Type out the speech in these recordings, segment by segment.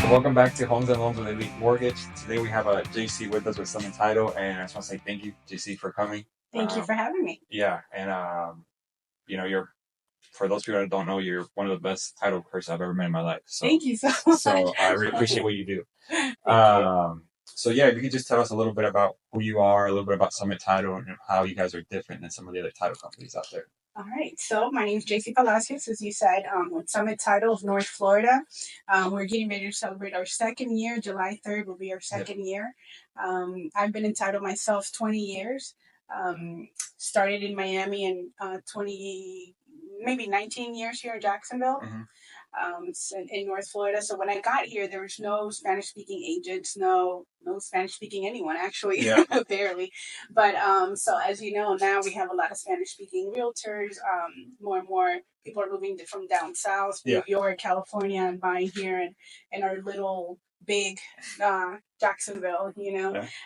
So welcome back to Homes and Loans with Elite Mortgage. Today we have a JC with us with Summit Title, and I just want to say thank you, JC, for coming. Thank you for having me. Yeah, and you're for those people that don't know, you're one of the best title person I've ever met in my life. So thank you so much. So I really appreciate what you do. Thank you. So yeah, if you could just tell us a little bit about who you are, a little bit about Summit Title, and how you guys are different than some of the other title companies out there. All right. So my name is JC Palacios, as you said, with Summit Title of North Florida. We're getting ready to celebrate our second year. July 3rd will be our second year. I've been in title myself 20 years. Started in Miami in 19 years here in Jacksonville. In North Florida. So when I got here, there was no Spanish speaking agents, no Spanish speaking anyone actually, barely. But so as you know, now we have a lot of Spanish speaking realtors. More and more people are moving from down south, New York, California, and buying here in our little big Jacksonville,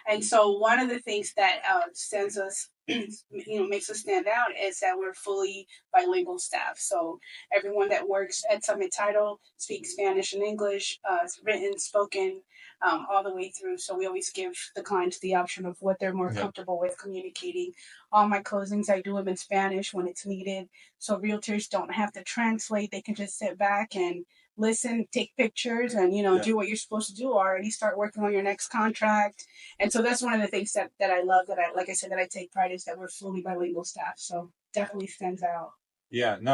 And so one of the things that stands us, makes us stand out is that we're fully bilingual staff. So everyone that works at Summit Title speaks Spanish and English, written, spoken, all the way through. So we always give the clients the option of what they're more comfortable with communicating. All my closings, I do them in Spanish when it's needed. So realtors don't have to translate. They can just sit back and listen, take pictures, and do what you're supposed to do already. Start working on your next contract. And so that's one of the things that I love, that I take pride, is that we're fully bilingual staff. So definitely stands out. And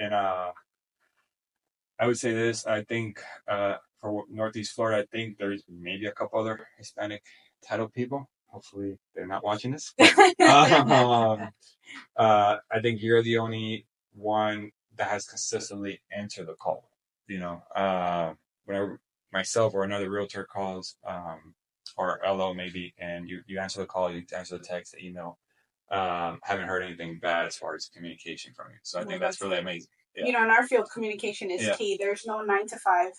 I would say this. I think for Northeast Florida, I think there's maybe a couple other Hispanic title people. Hopefully, they're not watching this. I think you're the only one that has consistently answered the call. Whenever myself or another realtor calls, or LO maybe, and you answer the call, you answer the text, the email. Haven't heard anything bad as far as communication from you. So I think that's really amazing. In our field, communication is key. There's no 9 to 5.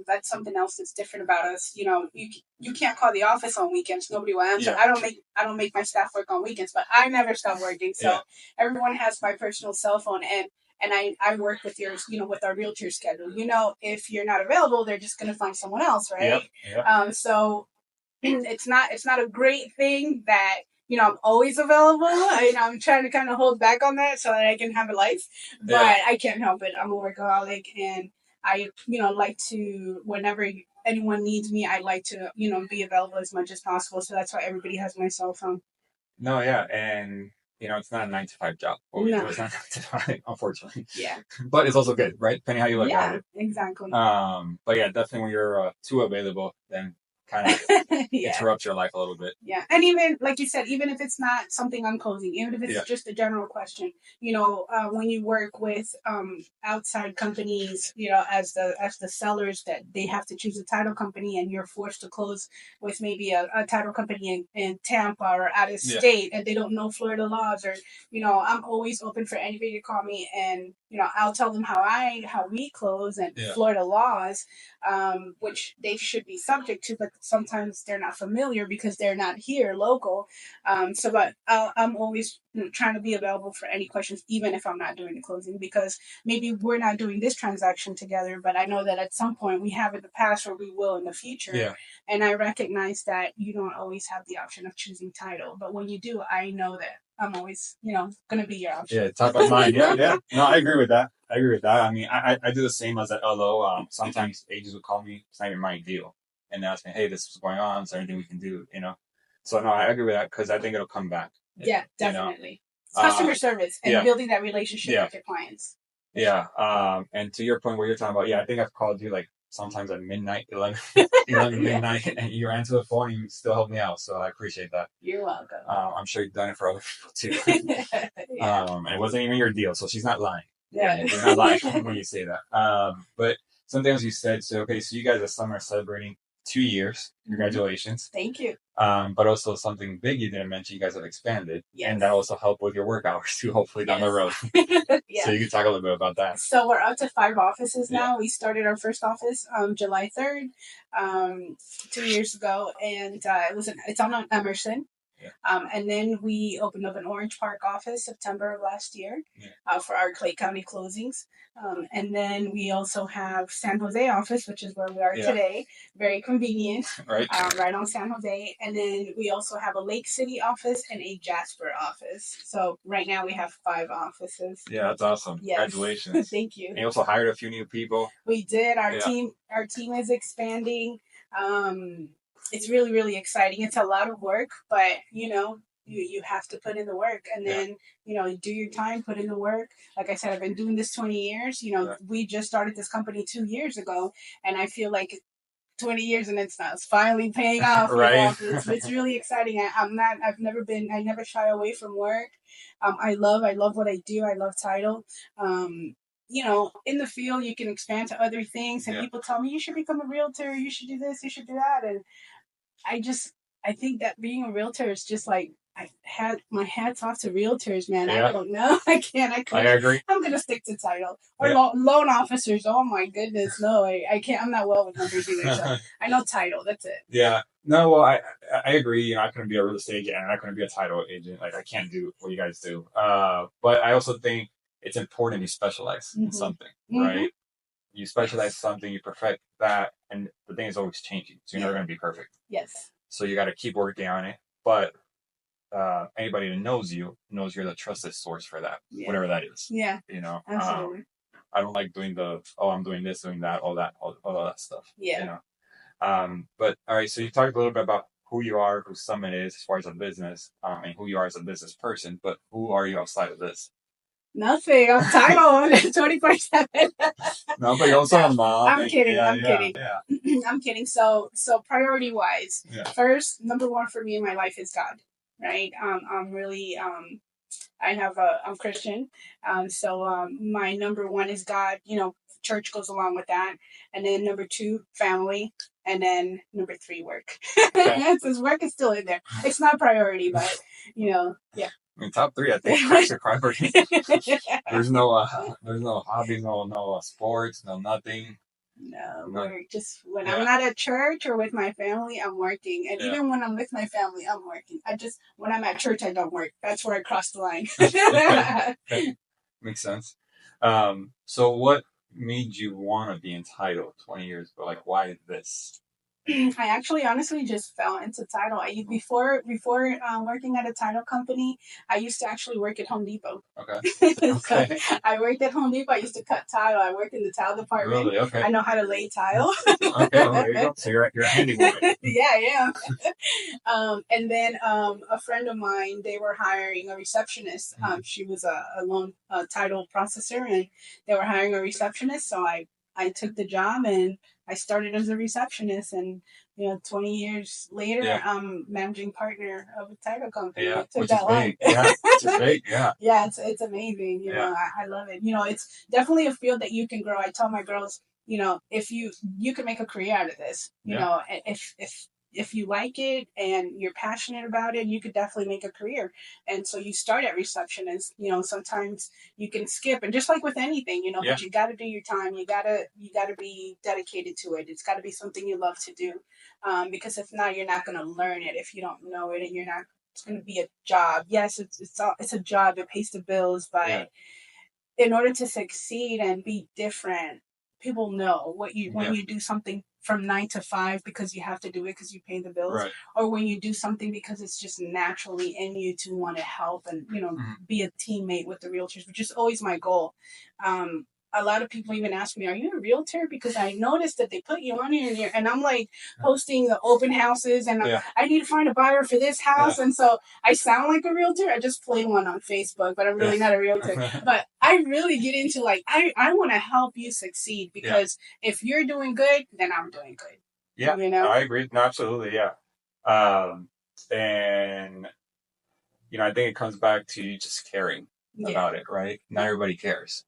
That's something else that's different about us. You can't call the office on weekends. Nobody will answer. I don't make my staff work on weekends, but I never stop working. So everyone has my personal cell phone, and I work with yours, with our realtor schedule. If you're not available, they're just going to find someone else, right? So it's not a great thing that I'm always available. I'm trying to kind of hold back on that so that I can have a life, but I can't help it. I'm a workaholic, and I like to, whenever anyone needs me, I like to be available as much as possible. So that's why everybody has my cell phone. And it's not a 9 to 5 job. No. It's not 9 to 5, unfortunately. Yeah. But it's also good, right? Depending how you look at it. Yeah, exactly. But yeah, definitely when you're too available, then kind of interrupts your life a little bit. Yeah. And even, like you said, even if it's not something I'm closing, even if it's just a general question, when you work with outside companies, as the sellers, that they have to choose a title company, and you're forced to close with maybe a title company in Tampa or out of state, and they don't know Florida laws, or, I'm always open for anybody to call me, and, I'll tell them how we close and Florida laws, which they should be subject to, but sometimes they're not familiar because they're not here local. But I'm always trying to be available for any questions, even if I'm not doing the closing, because maybe we're not doing this transaction together, but I know that at some point we have in the past, or we will in the future. And I recognize that you don't always have the option of choosing title, but when you do, I know that I'm always, going to be your option. Yeah, top of mind. Yeah. No, I agree with that. I mean, I do the same as at LO. Sometimes agents would call me. It's not even my deal. And ask me, hey, this is going on. Is there anything we can do? So no, I agree with that, because I think it'll come back. Yeah, definitely. Customer service and building that relationship with your clients. And to your point where you're talking about, I think I've called you like sometimes at midnight, 11 midnight, and you answer the phone and you still help me out. So I appreciate that. You're welcome. I'm sure you've done it for other people too. And it wasn't even your deal, so she's not lying. Yeah. You're not lying when you say that. But sometimes you said, so you guys this summer are celebrating 2 years. Congratulations. Thank you. But also something big you didn't mention, you guys have expanded. And that also helped with your work hours too, hopefully down the road. So you can talk a little bit about that. So we're up to 5 offices now. We started our first office July 3rd, 2 years ago, and it's on Emerson. And then we opened up an Orange Park office September of last year for our Clay County closings. And then we also have San Jose office, which is where we are today. Very convenient, right on San Jose. And then we also have a Lake City office and a Jasper office. So right now we have 5 offices. Yeah, that's awesome. Yes. Congratulations. Thank you. And you also hired a few new people. We did. Our team is expanding. It's really, really exciting. It's a lot of work, but you have to put in the work, and then do your time, put in the work. Like I said, I've been doing this 20 years. We just started this company 2 years ago, and I feel like 20 years and it's finally paying off. Right. It's really exciting. I never shy away from work. I love what I do. I love title. In the field, you can expand to other things, and people tell me you should become a realtor, you should do this, you should do that, and I think that being a realtor is just like, I had my hats off to realtors, man. I don't know. I can't. I agree. I'm going to stick to title. Or loan officers. Oh, my goodness. No, I can't. I'm not well with numbers either. So I know title. That's it. Yeah. No, well, I agree. I couldn't be a real estate agent, and I couldn't be a title agent. Like, I can't do what you guys do. But I also think it's important you specialize in something, right? You specialize something, you perfect that, and the thing is always changing. So you're never going to be perfect. Yes. So you got to keep working on it. But anybody that knows you're the trusted source for that, whatever that is. Yeah. Absolutely. I don't like doing I'm doing this, doing that, all that stuff. Yeah. But all right, so you talked a little bit about who you are, who Summit is as far as a business, and who you are as a business person. But who are you outside of this? Nothing. I'm title 24/7. No, but you're also a mom. I'm kidding. I'm kidding. Yeah. I'm kidding. So priority wise, first, number one for me in my life is God. Right. I'm really I'm Christian. So my number one is God. Church goes along with that, and then number 2, family, and then number 3, work. Since work is still in there, it's not priority, but yeah. I mean, top 3, I think, work's a priority. There's no hobbies, no sports, no nothing. No, work. Just when I'm not at church or with my family, I'm working. And even when I'm with my family, I'm working. When I'm at church, I don't work. That's where I cross the line. Makes sense. So what made you want to be entitled 20 years ago? Like, why this? I actually honestly just fell into title. Before working at a title company, I used to actually work at Home Depot. Okay. So I worked at Home Depot. I used to cut tile. I worked in the tile department. Really? Okay. I know how to lay tile. Okay, well, there you go. So you're a handy woman. Yeah, I am. And then a friend of mine, they were hiring a receptionist. She was a loan title processor, and they were hiring a receptionist. So I took the job, and I started as a receptionist, and 20 years later, I'm managing partner of a title company. Yeah, which is big. Yeah, it's big. Yeah. Yeah, it's amazing. I love it. It's definitely a field that you can grow. I tell my girls, if you can make a career out of this. If you like it and you're passionate about it, you could definitely make a career. And so you start at receptionist. Sometimes you can skip, and just like with anything, but you got to do your time. You gotta be dedicated to it. It's got to be something you love to do, because if not, you're not going to learn it if you don't know it, and you're not. It's going to be a job. Yes, it's a job. It pays the bills, but in order to succeed and be different, people know when you do something from 9 to 5 because you have to do it because you pay the bills, or when you do something because it's just naturally in you to want to help and be a teammate with the realtors, which is always my goal. A lot of people even ask me, "Are you a realtor?" Because I noticed that they put you on here, and I'm like posting the open houses, and I need to find a buyer for this house, and so I sound like a realtor. I just played one on Facebook, but I'm really not a realtor. But I really get into I want to help you succeed, because if you're doing good, then I'm doing good. Yeah, I agree. No, absolutely, yeah. And I think it comes back to you just caring about it, right? Not everybody cares.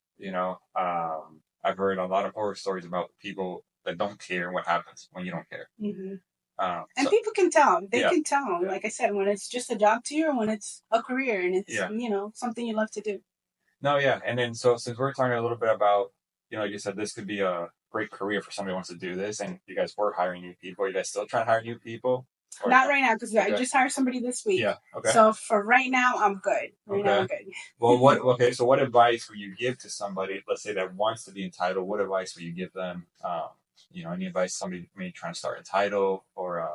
I've heard a lot of horror stories about people that don't care and what happens when you don't care. Mm-hmm. And people can tell. They can tell. Like I said, when it's just a job to you, or when it's a career and it's something you love to do. No, yeah. And then so since we're talking a little bit about, like you said, this could be a great career for somebody who wants to do this, and you guys were hiring new people. You guys still trying to hire new people? Not right now, because I just hired somebody this week. Yeah. Okay. So for right now, I'm good. Right now, I'm good. Well, so what advice would you give to somebody, let's say, that wants to be entitled? What advice would you give them? Any advice somebody may trying to start entitled, or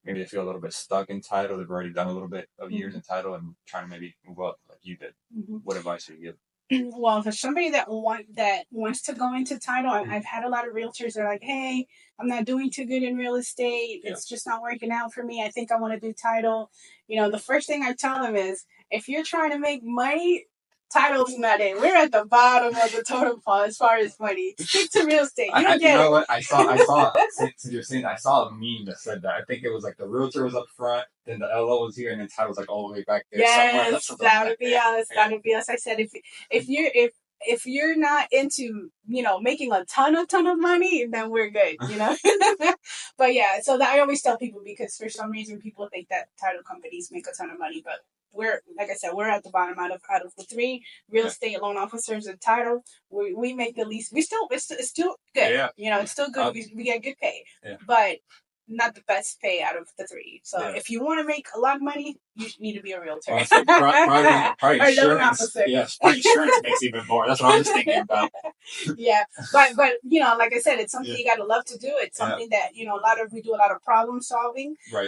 maybe they feel a little bit stuck in title. They've already done a little bit of years in title and trying to maybe move up like you did. What advice would you give? Well, for somebody that wants to go into title, I've had a lot of realtors that are like, "Hey, I'm not doing too good in real estate. It's just not working out for me. I think I want to do title." The first thing I tell them is, if you're trying to make money, title's not it. We're at the bottom of the totem pole as far as money. Stick to real estate. You don't get You know what? I saw. Since you're saying, I saw a meme that said that. I think it was like the realtor was up front, then the LO was here, and then title was like all the way back there. Yes, that would be us. That would be us. I said, if you're not into making a ton of money, then we're good. But yeah, so that I always tell people, because for some reason people think that title companies make a ton of money, but we're, like I said, we're at the bottom out of the three real estate loan officers and title. We make the least. It's still good. Yeah. It's still good. We get good pay, but not the best pay out of the three. So if you want to make a lot of money, you need to be a realtor. Probably insurance. Yes, probably insurance makes even more. That's what I was thinking about. Yeah, but like I said, it's something you got to love to do. It's something that we do a lot of problem solving. Right.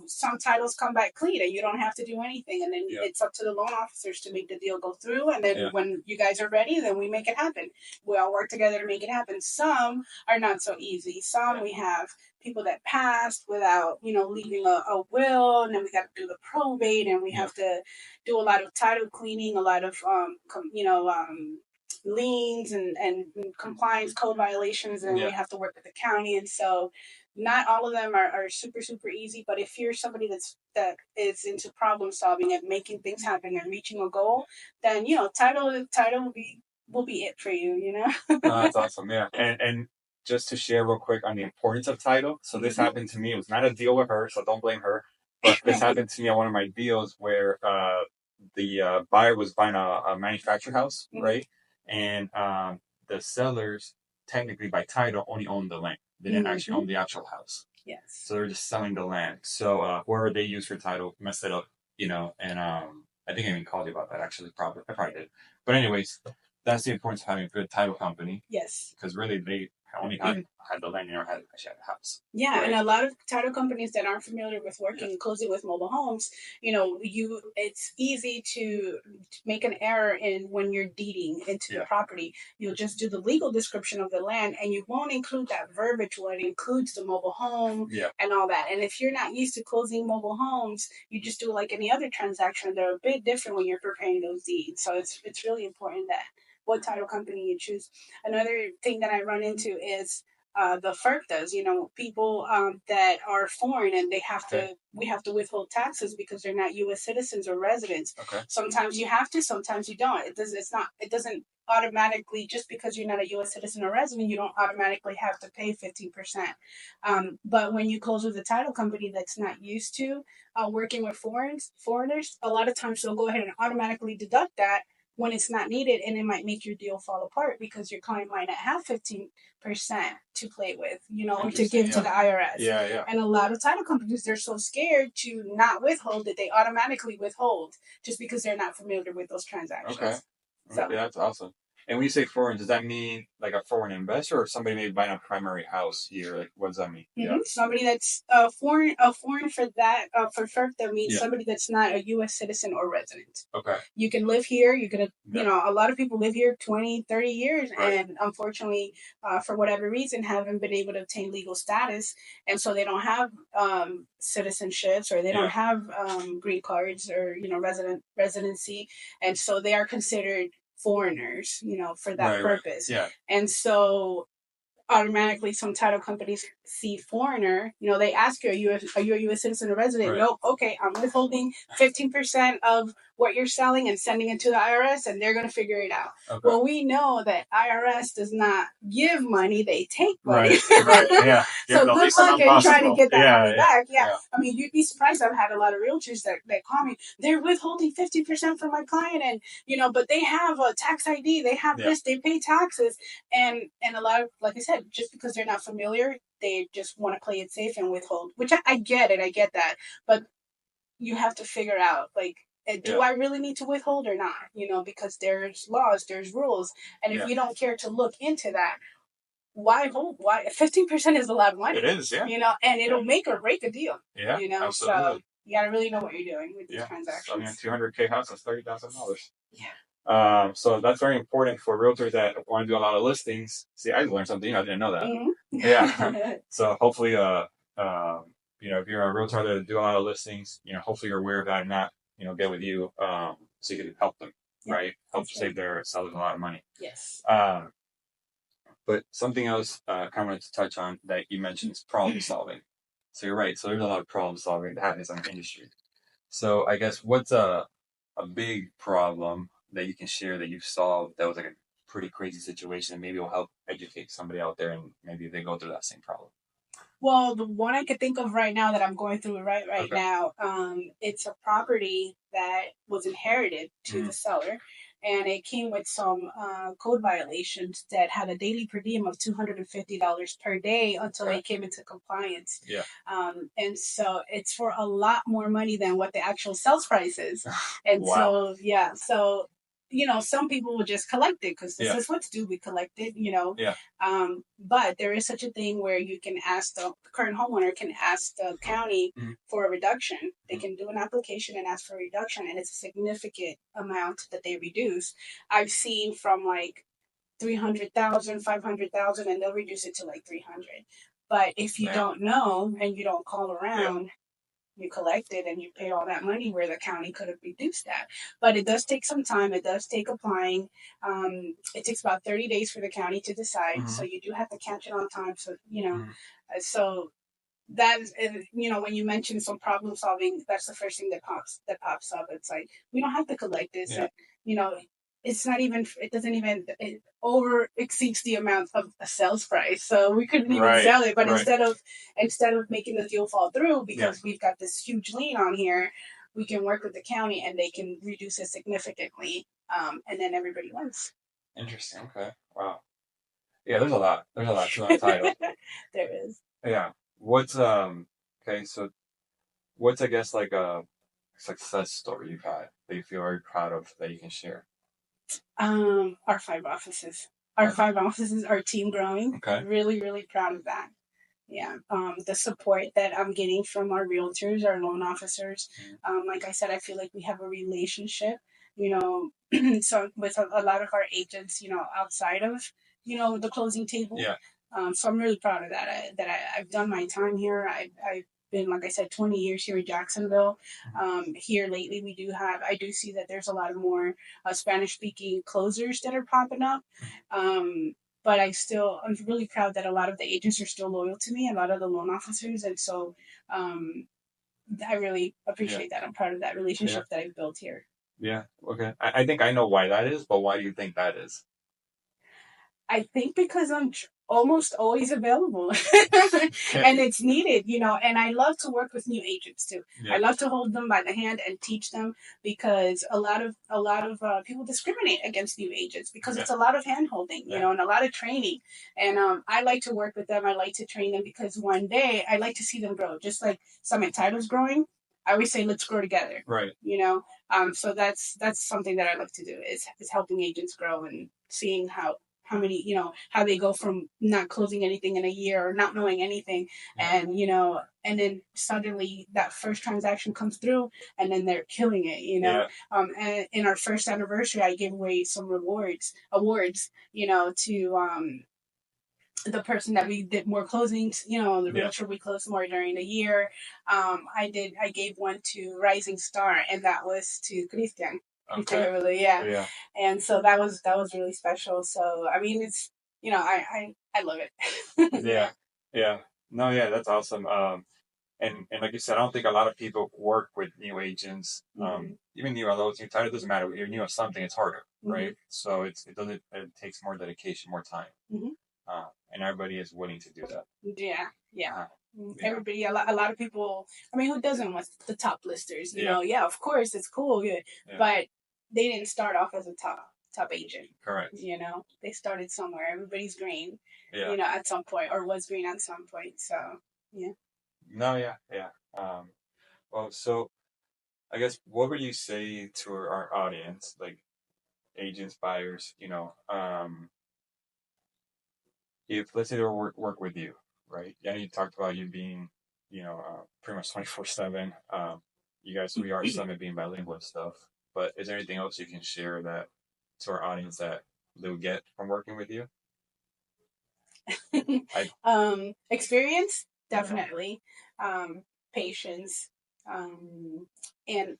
Some titles come back clean, and you don't have to do anything, and then it's up to the loan officers to make the deal go through. And then when you guys are ready, then we make it happen. We all work together to make it happen. Some are not so easy. Some we have people that passed without leaving a will, and then we got to do the probate, and we have to do a lot of title cleaning, a lot of liens and compliance code violations, and we have to work with the county. And so not all of them are super super easy, but if you're somebody that is into problem solving and making things happen and reaching a goal, then title will be it for you. That's awesome. Yeah. And just to share real quick on the importance of title. So this happened to me. It was not a deal with her, so don't blame her. But this happened to me on one of my deals where the buyer was buying a manufactured house, right? And the sellers, technically by title, only owned the land. They didn't actually own the actual house. Yes. So they're just selling the land. So whoever they used for title messed it up, and I think I even called you about that, actually. I probably did. But anyways, that's the importance of having a good title company. Yes. Because really, they only had the land, never had actually had the house. Yeah, right? And a lot of title companies that aren't familiar with working closely with mobile homes, it's easy to make an error in when you're deeding into the property. You'll just do the legal description of the land, and you won't include that verbiage where it includes the mobile home and all that. And if you're not used to closing mobile homes, you just do like any other transaction. They're a bit different when you're preparing those deeds. So it's really important that what title company you choose. Another thing that I run into is the FERPTAs, people that are foreign, and we have to withhold taxes because they're not U.S. citizens or residents. Okay. Sometimes you have to, sometimes you don't. It doesn't automatically, just because you're not a U.S. citizen or resident, you don't automatically have to pay 15%. But when you close with a title company that's not used to working with foreigners, a lot of times they'll go ahead and automatically deduct that when it's not needed, and it might make your deal fall apart because your client might not have 15% to play with, or to give to the IRS. Yeah. And a lot of title companies, they're so scared to not withhold that they automatically withhold just because they're not familiar with those transactions. Okay. So that's awesome. And when you say foreign, does that mean like a foreign investor or somebody maybe buying a primary house here? Like, what does that mean? Mm-hmm. Somebody that's foreign for that, for FERPTA means somebody that's not a U.S. citizen or resident. Okay. You can live here. You can, a lot of people live here 20, 30 years, and unfortunately, for whatever reason, haven't been able to obtain legal status. And so they don't have citizenships, or they don't have green cards, or, residency. And so they are considered foreigners, for that purpose. Yeah. And so automatically some title companies see foreigner, they ask you, are you a U.S. citizen or resident? Nope. Okay, I'm withholding 15% of what you're selling and sending it to the IRS, and they're going to figure it out. Okay. Well, we know that IRS does not give money; they take money. Right. Yeah. So good luck in trying to get that money back. Yeah. I mean, you'd be surprised. I've had a lot of realtors that call me. They're withholding 50% from my client, and but they have a tax ID. They have this. They pay taxes, and a lot of, like I said, just because they're not familiar, they just want to play it safe and withhold. Which I get it. I get that, but you have to figure out, like, do I really need to withhold or not? Because there's laws, there's rules, and if you don't care to look into that, why hold? Why 15% is a lot of money? It is, and it'll make or break a deal. Yeah, absolutely. So you gotta really know what you're doing with these transactions. So, $200K house, that's $30,000. Yeah. So that's very important for realtors that want to do a lot of listings. See, I learned something. I didn't know that. Mm-hmm. Yeah. So hopefully, if you're a realtor that do a lot of listings, hopefully you're aware of that and not, get with you, so you can help them, right? Help save their sellers a lot of money. Yes. But something else, I kind of wanted to touch on that you mentioned is problem solving. So you're right. So there's a lot of problem solving that happens in the industry. So I guess what's a big problem that you can share that you've solved that was like a pretty crazy situation, maybe will help educate somebody out there and maybe they go through that same problem? Well, the one I could think of right now that I'm going through right now, it's a property that was inherited to the seller, and it came with some code violations that had a daily per diem of $250 per day until they came into compliance. Yeah. And so it's for a lot more money than what the actual sales price is. And wow. So some people will just collect it because this is what's due. We collect it, Yeah. But there is such a thing where you can ask the current homeowner can ask the county for a reduction. They can do an application and ask for a reduction, and it's a significant amount that they reduce. I've seen from like 300,000, 500,000, and they'll reduce it to like 300. But if you don't know and you don't call around, you collect it and you pay all that money where the county could have reduced that. But it does take some time. It does take applying. It takes about 30 days for the county to decide. So you do have to catch it on time. So, so that is, when you mention some problem solving, that's the first thing that pops up. It's like, we don't have to collect this. And, it's not even, it doesn't even, it over exceeds the amount of a sales price. So we couldn't even sell it. But instead of making the deal fall through, because we've got this huge lien on here, we can work with the county and they can reduce it significantly. And then everybody wins. Interesting. Okay. Wow. Yeah, there's a lot to that title. There is. Yeah. What's okay, so what's, I guess, like a success story you've had that you feel very proud of that you can share? Our 5 offices. Our 5 offices, our team growing. Okay. Really, really proud of that. Yeah. The support that I'm getting from our realtors, our loan officers. Like I said, I feel like we have a relationship, so with a lot of our agents, outside of, the closing table. Yeah. So I'm really proud of that. I've done my time here. I've been, like I said, 20 years here in Jacksonville. Here lately, I do see that there's a lot of more Spanish-speaking closers that are popping up. But I'm really proud that a lot of the agents are still loyal to me, a lot of the loan officers. And so I really appreciate that. I'm proud of that relationship that I've built here. Yeah. Okay. I think I know why that is, but why do you think that is? I think because I'm almost always available and it's needed, and I love to work with new agents too. Yeah. I love to hold them by the hand and teach them, because a lot of people discriminate against new agents because it's a lot of hand holding, and a lot of training. And I like to work with them. I like to train them because one day I like to see them grow, just like Summit Title's growing. I always say, let's grow together. Right. So that's something that I like to do is helping agents grow and seeing how many, how they go from not closing anything in a year or not knowing anything. And, and then suddenly that first transaction comes through and then they're killing it, and in our first anniversary, I gave away some awards, to, the person that we did more closings, the realtor we closed more during the year. I gave one to Rising Star, and that was to Christian. Okay. Yeah. And so that was really special. So I mean, it's I love it. Yeah. No, yeah, that's awesome. And like you said, I don't think a lot of people work with new agents. Even new LOs, new title, doesn't matter. If you're new at something, it's harder, right? So it takes more dedication, more time. And everybody is willing to do that. Yeah, yeah. Everybody, a lot of people. I mean, who doesn't want the top listers? You know, yeah, of course, it's cool, good, but they didn't start off as a top agent. Correct. You know, they started somewhere. Everybody's green. You know, at some point, or was green at some point. So, yeah. No, yeah. Well, so I guess what would you say to our audience, like agents, buyers, if let's say they work with you, right? Yeah, you talked about you being, pretty much 24/7. You guys, we are Summit being bilingual and stuff. But is there anything else you can share that to our audience that they'll get from working with you? Experience, definitely. Patience, and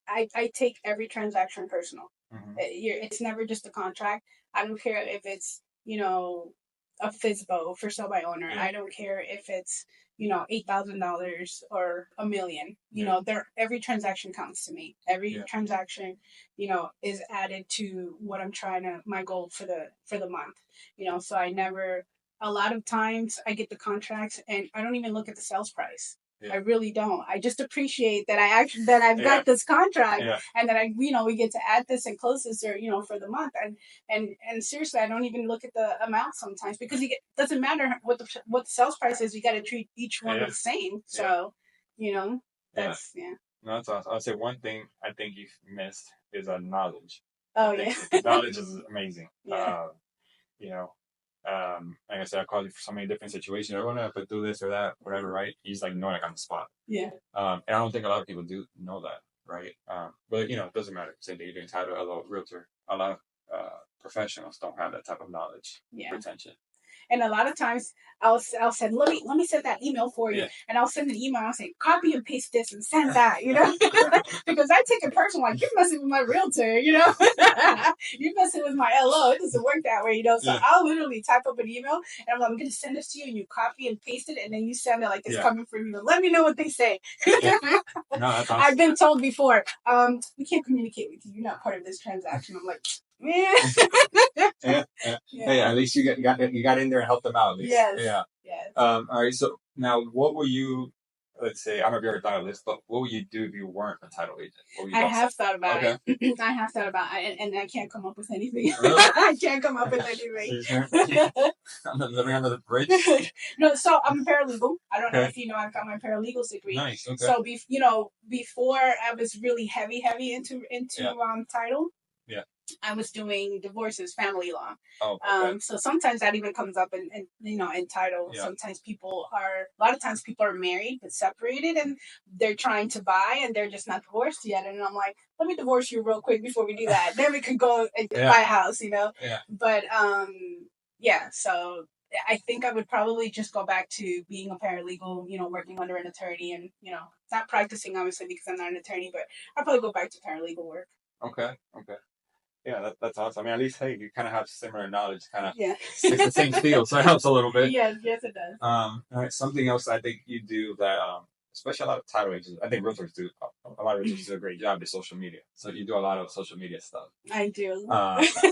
I take every transaction personal. It's never just a contract. I don't care if it's, a FISBO for sale by owner. I don't care if it's, $8,000 or $1 million. You know, every transaction counts to me. Every transaction, is added to what I'm trying to my goal for the month. So I never. A lot of times I get the contracts and I don't even look at the sales price. I really don't. I just appreciate that I've got this contract and that we get to add this and close this or for the month and seriously I don't even look at the amount sometimes because it doesn't matter what the sales price is. You got to treat each one the same. So that's No, that's awesome. I'll say one thing I think you've missed is knowledge. Oh yeah, knowledge is amazing. You know, like I said, I called you for so many different situations. I want to do this or that, whatever, right? He's like knowing like on the spot. Yeah. And I don't think a lot of people do know that, right? But it doesn't matter. Say that you're doing title, a realtor. A lot of professionals don't have that type of knowledge, retention. And a lot of times I'll send, let me send that email for you. And I'll send an email. I'll say, copy and paste this and send that, because I take it personal. Like, you're messing with my realtor, you're messing with my LO. It doesn't work that way, So I'll literally type up an email and I'm like, I'm going to send this to you and you copy and paste it. And then you send it like it's coming from you. Let me know what they say. No, that's awesome. I've been told before, we can't communicate with you. You're not part of this transaction. I'm like, man. Hey, at least you got in there and helped them out. At least. Yes. Yeah. Yes. All right. So now, what will you? Let's say I'm a very title list, but what would you do if you weren't a title agent? I have thought about it. I have thought about it, and I can't come up with anything. Really? I can't come up with anything. I'm living under the bridge. No, so I'm a paralegal. I don't know if you know. I've got my paralegal's degree. Nice. Okay. So before I was really heavy into title. Yeah. I was doing divorces, family law. Oh, okay. So sometimes that even comes up in title. Yeah. Sometimes a lot of times people are married but separated and they're trying to buy and they're just not divorced yet. And I'm like, let me divorce you real quick before we do that. Then we can go and buy a house, Yeah. But so I think I would probably just go back to being a paralegal, working under an attorney and, not practicing obviously because I'm not an attorney, but I'll probably go back to paralegal work. Okay. Yeah, that's awesome. I mean, at least, hey, you kind of have similar knowledge, kind of it's the same field, so it helps a little bit. Yes, it does. All right, something else I think you do that, especially a lot of title agents, I think realtors do, a lot of realtors do a great job is social media. So you do a lot of social media stuff. I do.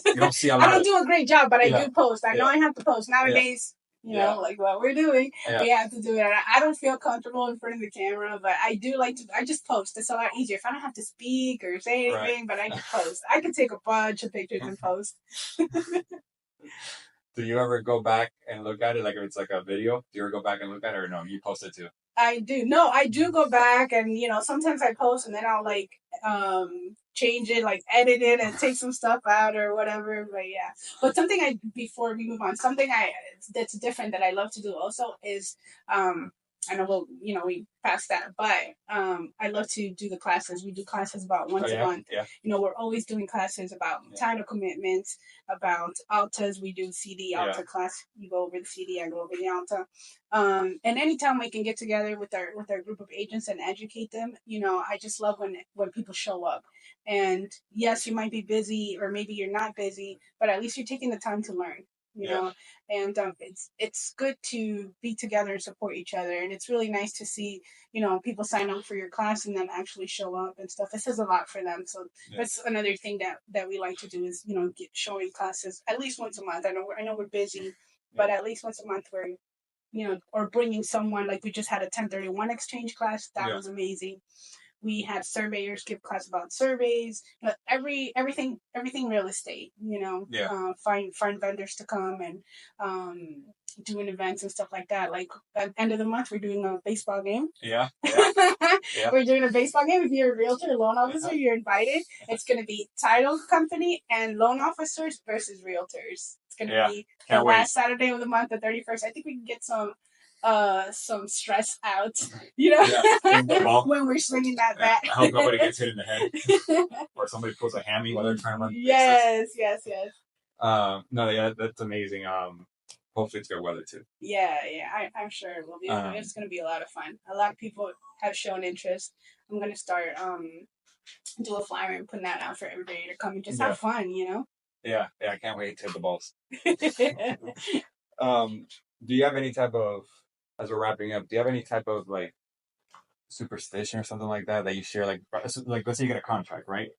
You don't see a lot I don't do a great job, but I do post. I know I have to post. Nowadays, like what we're doing, we have to do it. I don't feel comfortable in front of the camera, but I do like to, I just post. It's a lot easier if I don't have to speak or say anything, but I just post. I can take a bunch of pictures and post. Do you ever go back and look at it? Like if it's like a video, do you ever go back and look at it or no? You post it too? I do. No, I do go back and, sometimes I post and then I'll like, change it, like edit it and take some stuff out or whatever. But yeah. But something before we move on, that's different that I love to do also is, I know we passed that, but I love to do the classes. We do classes about once a month. Yeah. We're always doing classes about title commitments, about altas. We do CD alta class. You go over the CD, I go over the alta. And anytime we can get together with our group of agents and educate them, I just love when people show up. And yes, you might be busy or maybe you're not busy, but at least you're taking the time to learn. you know, and it's good to be together and support each other, and it's really nice to see, people sign up for your class and then actually show up and stuff. It says a lot for them. So that's another thing that we like to do is, showing classes at least once a month. I know we're busy, but at least once a month we're, or bringing someone, like we just had a 1031 exchange class. That was amazing. We had surveyors give class about surveys, everything real estate. Find vendors to come and doing events and stuff like that. Like at the end of the month, we're doing a baseball game. Yeah. We're doing a baseball game. If you're a realtor, loan officer, you're invited. It's going to be title company and loan officers versus realtors. It's going to be the last Saturday of the month, the 31st. I think we can get some stress out, when we're swinging that bat. I hope nobody gets hit in the head or somebody pulls a hammy while they're trying to run. Yes. No, yeah, that's amazing. Hopefully it's good weather too. Yeah, I'm sure it will be. It's going to be a lot of fun. A lot of people have shown interest. I'm going to start do a flyer and putting that out for everybody to come and just have fun, Yeah, I can't wait to hit the balls. Do you have any type of, as we're wrapping up, do you have any type of like superstition or something like that you share? Like let's say you get a contract, right?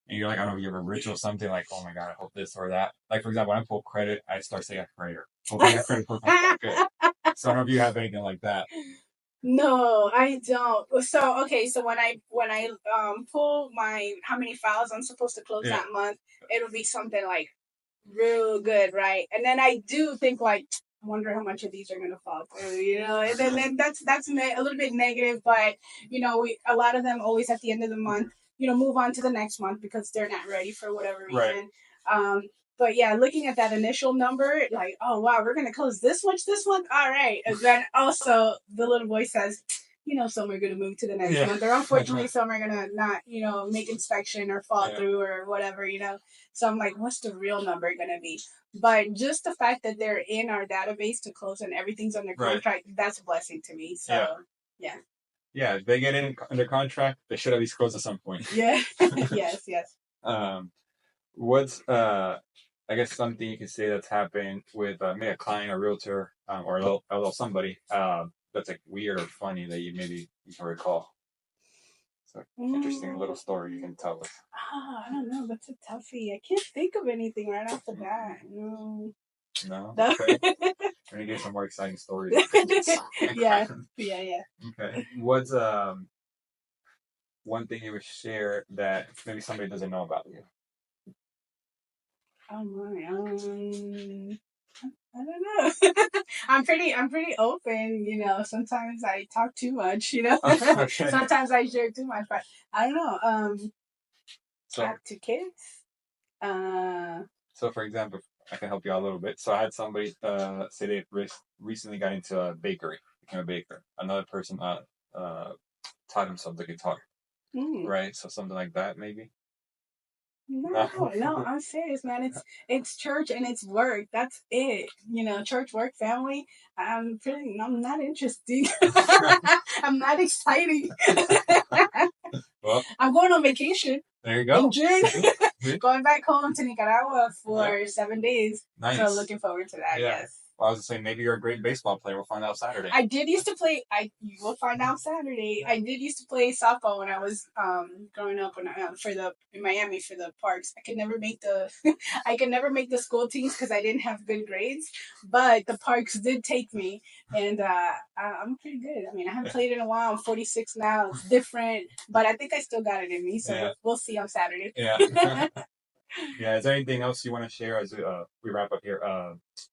And you're like, I don't know, you have a ritual, something like, oh my God, I hope this or that. Like, for example, when I pull credit, I start saying a prayer. Hoping I get credit for my good. So I don't know if you have anything like that. No, I don't. So when I pull my how many files I'm supposed to close that month, it'll be something like real good, right? And then I do think like, I wonder how much of these are gonna fall through, and then that's a little bit negative, but a lot of them always at the end of the month, move on to the next month because they're not ready for whatever reason. Right. But yeah, looking at that initial number, like, oh wow, we're gonna close this much this month, all right. And then also the little voice says, some are gonna move to the next month, or unfortunately some are gonna not, make inspection or fall through or whatever, So I'm like, what's the real number gonna be? But just the fact that they're in our database to close and everything's under contract, that's a blessing to me. So yeah. Yeah, if they get under contract, they should at least close at some point. Yeah. Yes. What's I guess something you can say that's happened with maybe a client, a realtor, or a little somebody that's like weird or funny that you can recall. So interesting little story you can tell us. I don't know. That's a toughie. I can't think of anything right off the bat. No. Okay. We're gonna get some more exciting stories. Yeah. Okay. What's one thing you would share that maybe somebody doesn't know about you? Oh my. I don't know. I'm pretty open, Sometimes I talk too much, Okay. Sometimes I share too much, but I don't know. I have 2 kids. So, for example, I can help you out a little bit. So, I had somebody say they recently got into a bakery, became a baker. Another person taught himself the guitar, right? So, something like that, maybe. No, I'm serious, man. It's church and it's work. That's it. Church, work, family. I'm not interested. I'm not exciting. Well, I'm going on vacation. There you go. In June. Going back home to Nicaragua for 7 days. Nice. So looking forward to that. Yeah. Yes. Well, I was just saying, maybe you're a great baseball player. We'll find out Saturday. I did used to play. You will find out Saturday. I did used to play softball when I was growing up. In Miami for the Parks. I could never make the school teams because I didn't have good grades. But the Parks did take me, and I'm pretty good. I mean, I haven't played in a while. I'm 46 now. It's different, but I think I still got it in me. So we'll see on Saturday. Yeah. Yeah, is there anything else you want to share as we wrap up here?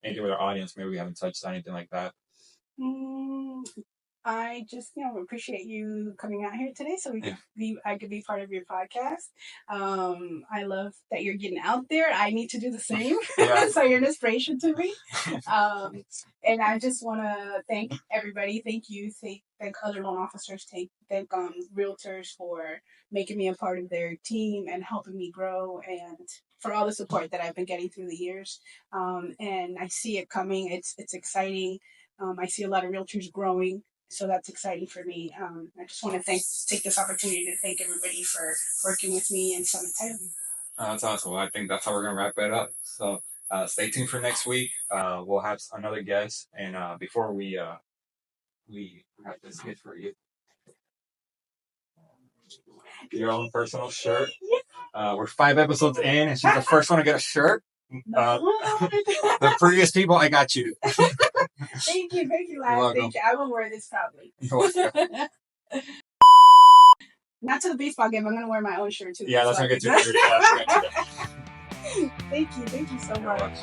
Anything with our audience? Maybe we haven't touched on anything like that. I just, appreciate you coming out here today so I could be part of your podcast. I love that you're getting out there. I need to do the same. So you're an inspiration to me. And I just want to thank everybody. Thank you. Thank other loan officers. Thank realtors for making me a part of their team and helping me grow, and for all the support that I've been getting through the years. And I see it coming. It's exciting. I see a lot of realtors growing. So that's exciting for me. I just want to take this opportunity to thank everybody for working with me and Summit Title. That's awesome. Well, I think that's how we're going to wrap it up. So Stay tuned for next week. We'll have another guest, and before we have this gift for you, your own personal shirt. We're 5 episodes in, and she's the first one to get a shirt. The previous people, I got you. Thank you, lad. Thank you. I will wear this probably. Not to the baseball game. I'm gonna wear my own shirt too. Yeah, that's gonna get you. Thank you so much.